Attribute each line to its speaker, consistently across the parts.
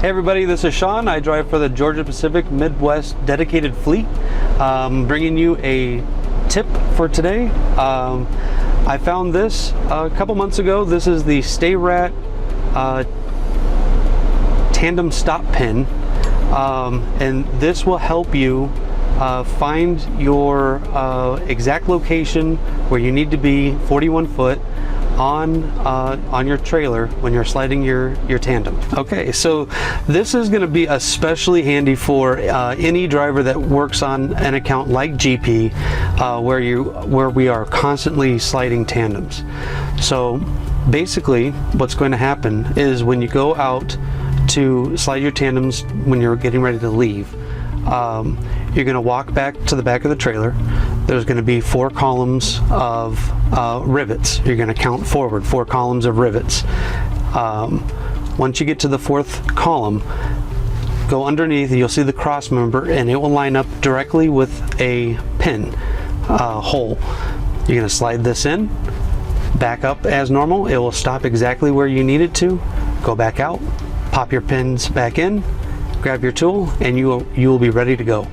Speaker 1: Hey everybody, this is Sean. I drive for the Georgia Pacific Midwest Dedicated Fleet. Bringing you a tip for today. I found this a couple months ago. This is the Sta-Rat Tandem Stop Pin, and this will help you find your exact location where you need to be 41 foot on your trailer when you're sliding your tandem. Okay, so this is going to be especially handy for any driver that works on an account like GP, where we are constantly sliding tandems. So basically what's going to happen is when you go out to slide your tandems when you're getting ready to leave, you're going to walk back to the back of the trailer. There's going to be 4 columns of rivets. You're going to count forward 4 columns of rivets. Once you get to the 4th column, go underneath, you'll see the cross member, and it will line up directly with a pin hole. You're going to slide this in, back up as normal. It will stop exactly where you need it to. Go back out, pop your pins back in, grab your tool, and you will be ready to go.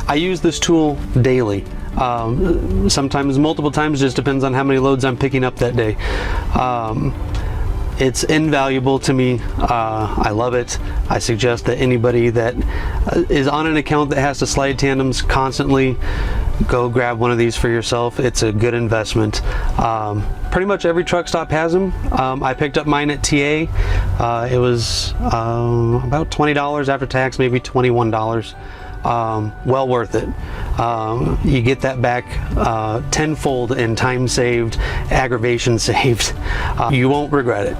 Speaker 1: I use this tool daily, sometimes multiple times, just depends on how many loads I'm picking up that day. It's invaluable to me. I love it. I suggest that anybody that is on an account that has to slide tandems constantly, go grab one of these for yourself. It's a good investment. Pretty much every truck stop has them. I picked up mine at TA. It was about $20 after tax, maybe $21. Well worth it. You get that back tenfold in time saved, aggravation saved. You won't regret it.